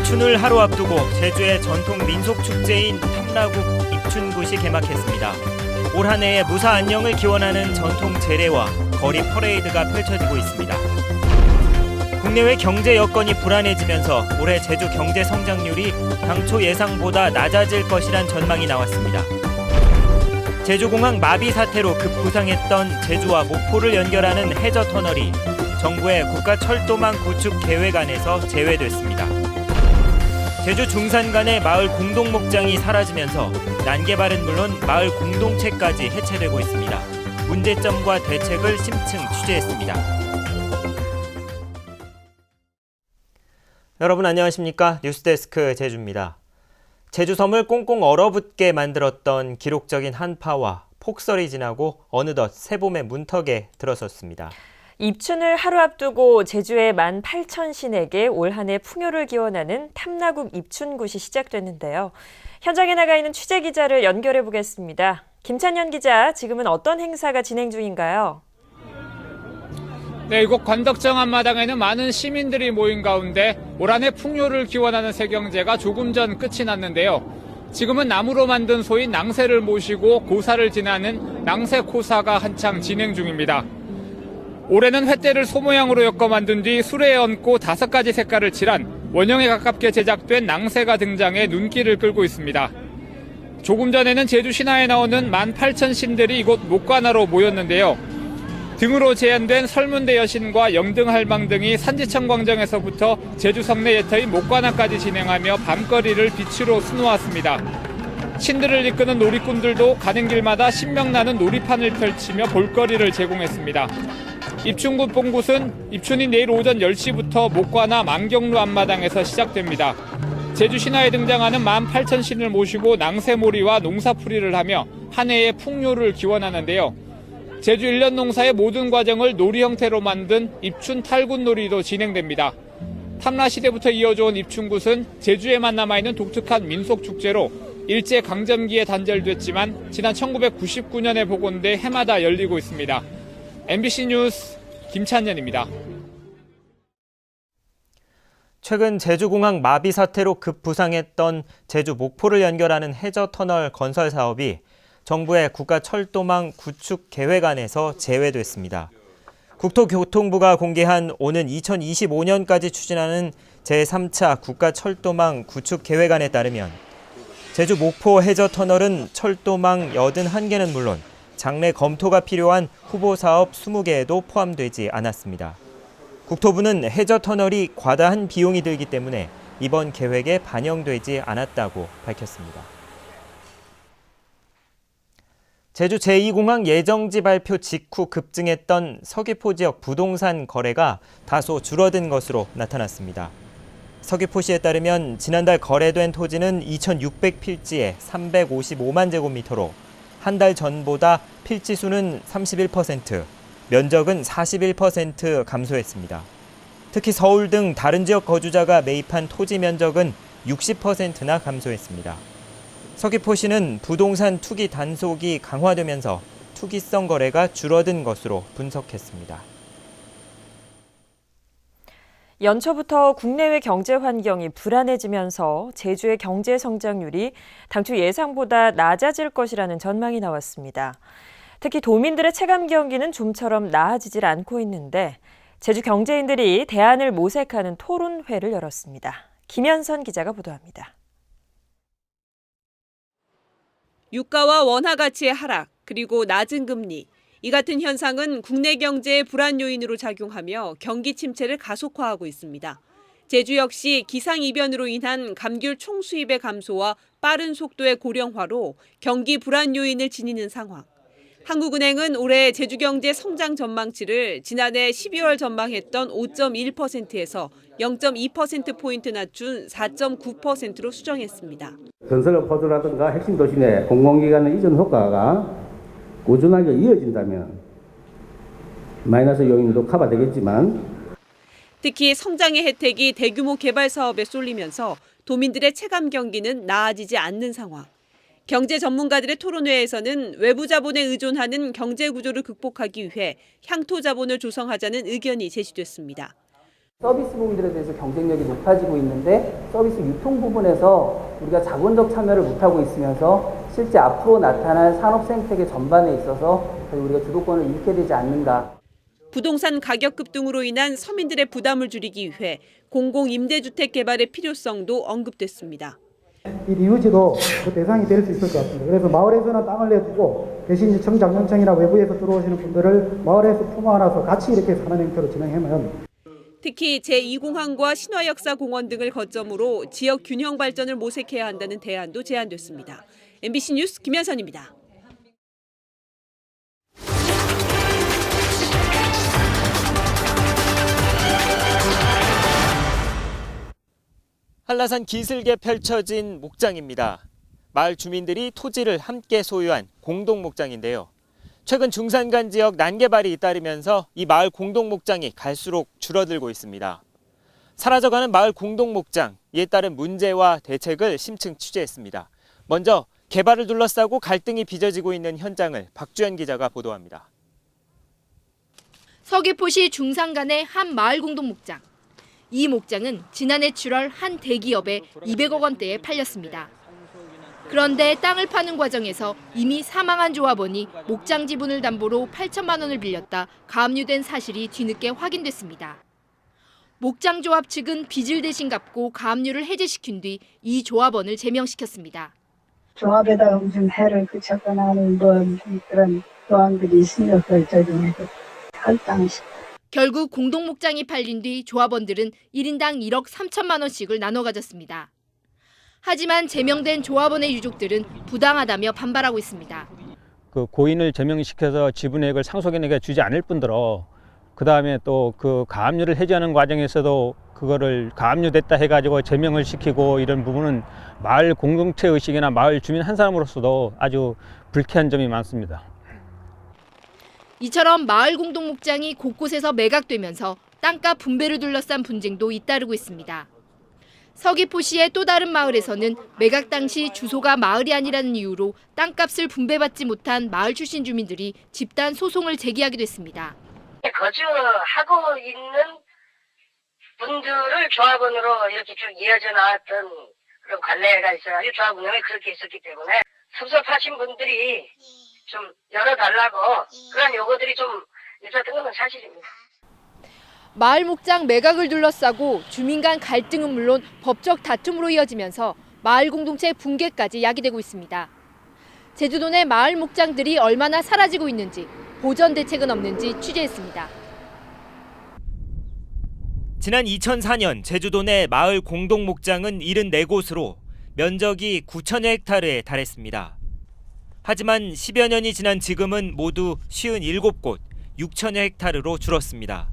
입춘을 하루 앞두고 제주의 전통 민속 축제인 탐라국 입춘굿이 개막했습니다. 올 한 해의 무사 안녕을 기원하는 전통 제례와 거리 퍼레이드가 펼쳐지고 있습니다. 국내외 경제 여건이 불안해지면서 올해 제주 경제 성장률이 당초 예상보다 낮아질 것이란 전망이 나왔습니다. 제주공항 마비 사태로 급부상했던 제주와 목포를 연결하는 해저 터널이 정부의 국가철도망 구축 계획안에서 제외됐습니다. 제주 중산 간의 마을 공동목장이 사라지면서 난개발은 물론 마을 공동체까지 해체되고 있습니다. 문제점과 대책을 심층 취재했습니다. 여러분 안녕하십니까? 뉴스데스크 제주입니다. 제주섬을 꽁꽁 얼어붙게 만들었던 기록적인 한파와 폭설이 지나고 어느덧 새봄의 문턱에 들어섰습니다. 입춘을 하루 앞두고 제주의 18,000신에게 올 한 해 풍요를 기원하는 탐라국 입춘굿이 시작됐는데요. 현장에 나가 있는 취재기자를 연결해 보겠습니다. 김찬현 기자, 지금은 어떤 행사가 진행 중인가요? 네, 이곳 관덕정 앞마당에는 많은 시민들이 모인 가운데 올 한 해 풍요를 기원하는 세경제가 조금 전 끝이 났는데요. 지금은 나무로 만든 소인 낭새를 모시고 고사를 지나는 낭새코사가 한창 진행 중입니다. 올해는 횟대를 소 모양으로 엮어 만든 뒤 수레에 얹고 5가지 색깔을 칠한 원형에 가깝게 제작된 낭새가 등장해 눈길을 끌고 있습니다. 조금 전에는 제주 신화에 나오는 18,000신들이 이곳 목관하러 모였는데요. 등으로 제한된 설문대 여신과 영등할망 등이 산지천광정에서부터 제주 성내 예터인 목관화까지 진행하며 밤거리를 빛으로 수놓았습니다. 신들을 이끄는 놀이꾼들도 가는 길마다 신명나는 놀이판을 펼치며 볼거리를 제공했습니다. 입춘굿 본굿은 입춘인 내일 오전 10시부터 목관화 만경루 앞마당에서 시작됩니다. 제주 신화에 등장하는 18,000신을 모시고 낭새몰이와 농사풀이를 하며 한 해의 풍요를 기원하는데요. 제주 1년 농사의 모든 과정을 놀이 형태로 만든 입춘 탈굿놀이도 진행됩니다. 탐라시대부터 이어져온 입춘굿은 제주에만 남아있는 독특한 민속축제로 일제강점기에 단절됐지만 지난 1999년에 복원돼 해마다 열리고 있습니다. MBC 뉴스 김찬현입니다. 최근 제주공항 마비 사태로 급부상했던 제주 목포를 연결하는 해저 터널 건설 사업이 정부의 국가철도망 구축 계획안에서 제외됐습니다. 국토교통부가 공개한 오는 2025년까지 추진하는 제3차 국가철도망 구축 계획안에 따르면 제주 목포 해저 터널은 철도망 81개는 물론 장래 검토가 필요한 후보 사업 20개에도 포함되지 않았습니다. 국토부는 해저 터널이 과다한 비용이 들기 때문에 이번 계획에 반영되지 않았다고 밝혔습니다. 제주 제2공항 예정지 발표 직후 급증했던 서귀포 지역 부동산 거래가 다소 줄어든 것으로 나타났습니다. 서귀포시에 따르면 지난달 거래된 토지는 2,600필지에 355만 제곱미터로 한 달 전보다 필지 수는 31%, 면적은 41% 감소했습니다. 특히 서울 등 다른 지역 거주자가 매입한 토지 면적은 60%나 감소했습니다. 서귀포시는 부동산 투기 단속이 강화되면서 투기성 거래가 줄어든 것으로 분석했습니다. 연초부터 국내외 경제 환경이 불안해지면서 제주의 경제 성장률이 당초 예상보다 낮아질 것이라는 전망이 나왔습니다. 특히 도민들의 체감 경기는 좀처럼 나아지질 않고 있는데 제주 경제인들이 대안을 모색하는 토론회를 열었습니다. 김현선 기자가 보도합니다. 유가와 원화 가치의 하락, 그리고 낮은 금리, 이 같은 현상은 국내 경제의 불안 요인으로 작용하며 경기 침체를 가속화하고 있습니다. 제주 역시 기상이변으로 인한 감귤 총수입의 감소와 빠른 속도의 고령화로 경기 불안 요인을 지니는 상황. 한국은행은 올해 제주 경제 성장 전망치를 지난해 12월 전망했던 5.1%에서 0.2%포인트 낮춘 4.9%로 수정했습니다. 건설 포도라든가 핵심 도시 내 공공기관의 이전 효과가 꾸준하게 이어진다면 마이너스 요인도 커버되겠지만 특히 성장의 혜택이 대규모 개발 사업에 쏠리면서 도민들의 체감 경기는 나아지지 않는 상황. 경제 전문가들의 토론회에서는 외부 자본에 의존하는 경제 구조를 극복하기 위해 향토 자본을 조성하자는 의견이 제시됐습니다. 서비스 부분들에 대해서 경쟁력이 높아지고 있는데 서비스 유통 부분에서 우리가 자본적 참여를 못하고 있으면서 실제 앞으로 나타날 산업 생태계 전반에 있어서 우리가 주도권을 잃게 되지 않는가. 부동산 가격 급등으로 인한 서민들의 부담을 줄이기 위해 공공임대주택 개발의 필요성도 언급됐습니다. 이 리유지도 그 대상이 될 수 있을 것 같습니다. 그래서 마을에서는 땅을 내두고 대신 청장년층이나 외부에서 들어오시는 분들을 마을에서 품어 안아서 같이 이렇게 사는 행태로 진행하면 특히 제2공항과 신화역사공원 등을 거점으로 지역 균형 발전을 모색해야 한다는 대안도 제안됐습니다. MBC 뉴스 김현선입니다. 한라산 기슭에 펼쳐진 목장입니다. 마을 주민들이 토지를 함께 소유한 공동 목장인데요. 최근 중산간 지역 난개발이 잇따르면서 이 마을 공동 목장이 갈수록 줄어들고 있습니다. 사라져가는 마을 공동 목장, 이에 따른 문제와 대책을 심층 취재했습니다. 먼저 개발을 둘러싸고 갈등이 빚어지고 있는 현장을 박주연 기자가 보도합니다. 서귀포시 중산간의 한 마을 공동 목장. 이 목장은 지난해 7월 한 대기업에 200억 원대에 팔렸습니다. 그런데 땅을 파는 과정에서 이미 사망한 조합원이 목장 지분을 담보로 8천만 원을 빌렸다 가압류된 사실이 뒤늦게 확인됐습니다. 목장 조합 측은 빚을 대신 갚고 가압류를 해제시킨 뒤 이 조합원을 제명시켰습니다. 조합에다가 무슨 해를 끼쳤거나 하는 그런 조항들이 있으면 그걸 적용해서 할당시. 결국 공동 목장이 팔린 뒤 조합원들은 1인당 1억 3천만 원씩을 나눠 가졌습니다. 하지만 제명된 조합원의 유족들은 부당하다며 반발하고 있습니다. 그 고인을 제명시켜서 지분액을 상속인에게 주지 않을 뿐더러 그 다음에 또 그 가압류를 해제하는 과정에서도 그거를 가압류됐다 해가지고 제명을 시키고 이런 부분은 마을 공동체 의식이나 마을 주민 한 사람으로서도 아주 불쾌한 점이 많습니다. 이처럼 마을 공동 목장이 곳곳에서 매각되면서 땅값 분배를 둘러싼 분쟁도 잇따르고 있습니다. 서귀포시의 또 다른 마을에서는 매각 당시 주소가 마을이 아니라는 이유로 땅값을 분배받지 못한 마을 출신 주민들이 집단 소송을 제기하기도 했습니다. 거주하고 있는 분들을 조합원으로 이렇게 쭉 이어져 나왔던 그런 관례가 있어가지고 조합 운영이 그렇게 있었기 때문에 섭섭하신 분들이 좀 열어달라고 그런 요구들이 좀 있었던 건 사실입니다. 마을 목장 매각을 둘러싸고 주민 간 갈등은 물론 법적 다툼으로 이어지면서 마을 공동체 붕괴까지 야기되고 있습니다. 제주도 내 마을 목장들이 얼마나 사라지고 있는지 보전 대책은 없는지 취재했습니다. 지난 2004년 제주도 내 마을 공동 목장은 74곳으로 면적이 9천여 헥타르에 달했습니다. 하지만 10여 년이 지난 지금은 모두 57곳, 6천여 헥타르로 줄었습니다.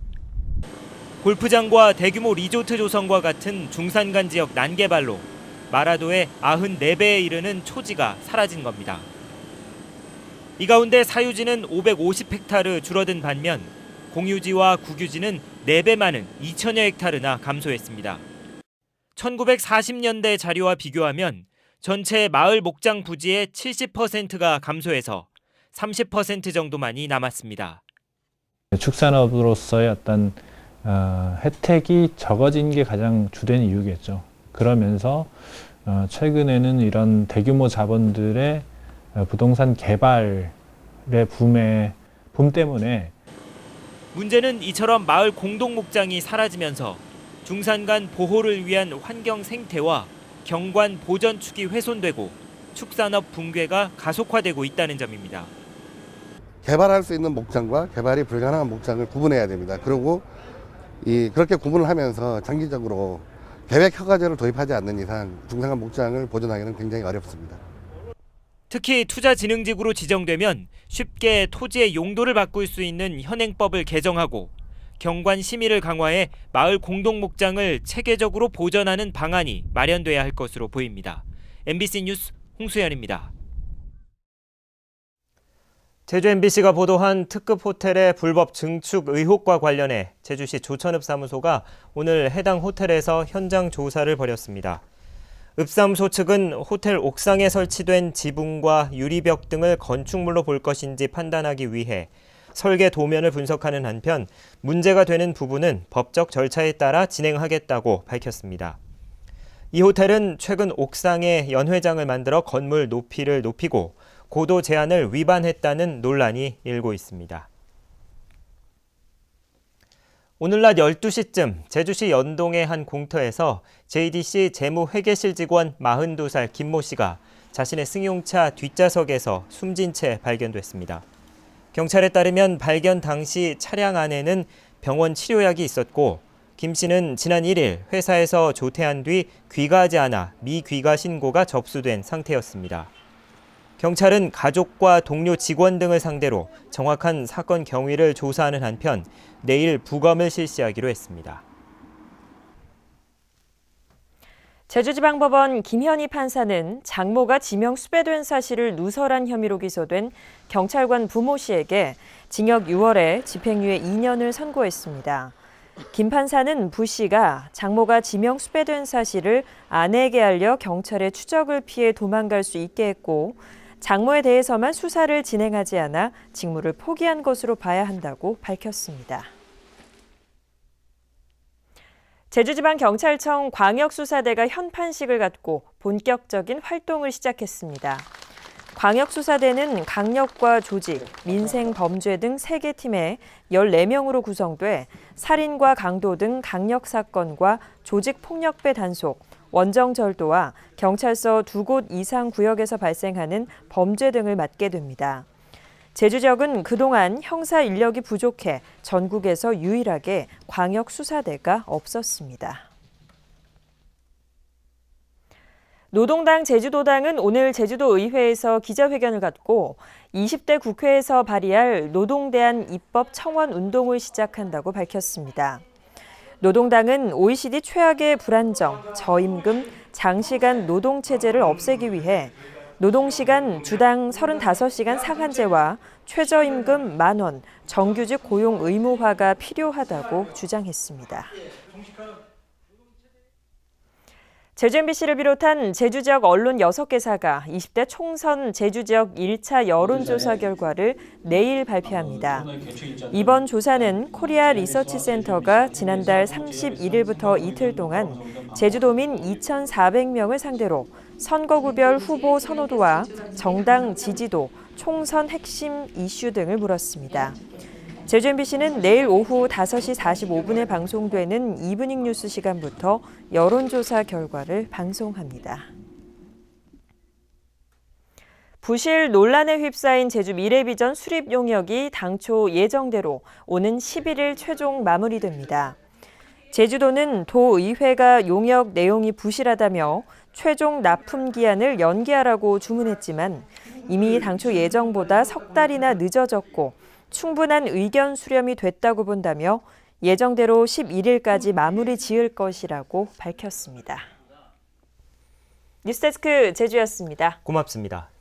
골프장과 대규모 리조트 조성과 같은 중산간 지역 난개발로 마라도의 94배에 이르는 초지가 사라진 겁니다. 이 가운데 사유지는 550헥타르 줄어든 반면 공유지와 국유지는 4배 많은 2천여 헥타르나 감소했습니다. 1940년대 자료와 비교하면 전체 마을 목장 부지의 70%가 감소해서 30% 정도만이 남았습니다. 축산업으로서의 어떤 혜택이 적어진 게 가장 주된 이유겠죠. 그러면서 최근에는 이런 대규모 자본들의 부동산 개발의 붐 때문에 문제는 이처럼 마을 공동 목장이 사라지면서 중산간 보호를 위한 환경 생태와 경관 보전축이 훼손되고 축산업 붕괴가 가속화되고 있다는 점입니다. 개발할 수 있는 목장과 개발이 불가능한 목장을 구분해야 됩니다. 그리고 그렇게 구분을 하면서 장기적으로 계획 허가제를 도입하지 않는 이상 중산간 목장을 보존하기는 굉장히 어렵습니다. 특히 투자진흥지구로 지정되면 쉽게 토지의 용도를 바꿀 수 있는 현행법을 개정하고 경관 심의를 강화해 마을 공동 목장을 체계적으로 보전하는 방안이 마련돼야 할 것으로 보입니다. MBC 뉴스 홍수연입니다. 제주 MBC가 보도한 특급 호텔의 불법 증축 의혹과 관련해 제주시 조천읍 사무소가 오늘 해당 호텔에서 현장 조사를 벌였습니다. 읍사무소 측은 호텔 옥상에 설치된 지붕과 유리벽 등을 건축물로 볼 것인지 판단하기 위해 설계 도면을 분석하는 한편 문제가 되는 부분은 법적 절차에 따라 진행하겠다고 밝혔습니다. 이 호텔은 최근 옥상에 연회장을 만들어 건물 높이를 높이고 고도 제한을 위반했다는 논란이 일고 있습니다. 오늘 낮 12시쯤 제주시 연동의 한 공터에서 JDC 재무회계실 직원 42살 김모 씨가 자신의 승용차 뒷좌석에서 숨진 채 발견됐습니다. 경찰에 따르면 발견 당시 차량 안에는 병원 치료약이 있었고 김 씨는 지난 1일 회사에서 조퇴한 뒤 귀가하지 않아 미귀가 신고가 접수된 상태였습니다. 경찰은 가족과 동료 직원 등을 상대로 정확한 사건 경위를 조사하는 한편 내일 부검을 실시하기로 했습니다. 제주지방법원 김현희 판사는 장모가 지명 수배된 사실을 누설한 혐의로 기소된 경찰관 부모 씨에게 징역 6월에 집행유예 2년을 선고했습니다. 김 판사는 부 씨가 장모가 지명 수배된 사실을 아내에게 알려 경찰의 추적을 피해 도망갈 수 있게 했고 장모에 대해서만 수사를 진행하지 않아 직무를 포기한 것으로 봐야 한다고 밝혔습니다. 제주지방경찰청 광역수사대가 현판식을 갖고 본격적인 활동을 시작했습니다. 광역수사대는 강력과 조직, 민생범죄 등 3개 팀에 14명으로 구성돼 살인과 강도 등 강력사건과 조직폭력배 단속, 원정절도와 경찰서 2곳 이상 구역에서 발생하는 범죄 등을 맡게 됩니다. 제주 지역은 그동안 형사 인력이 부족해 전국에서 유일하게 광역수사대가 없었습니다. 노동당 제주도당은 오늘 제주도의회에서 기자회견을 갖고 20대 국회에서 발의할 노동대안 입법 청원 운동을 시작한다고 밝혔습니다. 노동당은 OECD 최악의 불안정, 저임금, 장시간 노동체제를 없애기 위해 노동시간 주당 35시간 상한제와 최저임금 10,000원, 정규직 고용 의무화가 필요하다고 주장했습니다. 제주 MBC를 비롯한 제주 지역 언론 6개사가 20대 총선 제주 지역 1차 여론조사 결과를 내일 발표합니다. 이번 조사는 코리아 리서치 센터가 지난달 31일부터 이틀 동안 제주도민 2,400명을 상대로 선거구별 후보 선호도와 정당 지지도, 총선 핵심 이슈 등을 물었습니다. 제주 MBC는 내일 오후 5시 45분에 방송되는 이브닝 뉴스 시간부터 여론조사 결과를 방송합니다. 부실 논란에 휩싸인 제주 미래비전 수립 용역이 당초 예정대로 오는 11일 최종 마무리됩니다. 제주도는 도의회가 용역 내용이 부실하다며 최종 납품 기한을 연기하라고 주문했지만 이미 당초 예정보다 석 달이나 늦어졌고 충분한 의견 수렴이 됐다고 본다며 예정대로 11일까지 마무리 지을 것이라고 밝혔습니다. 뉴스데스크 제주였습니다. 고맙습니다.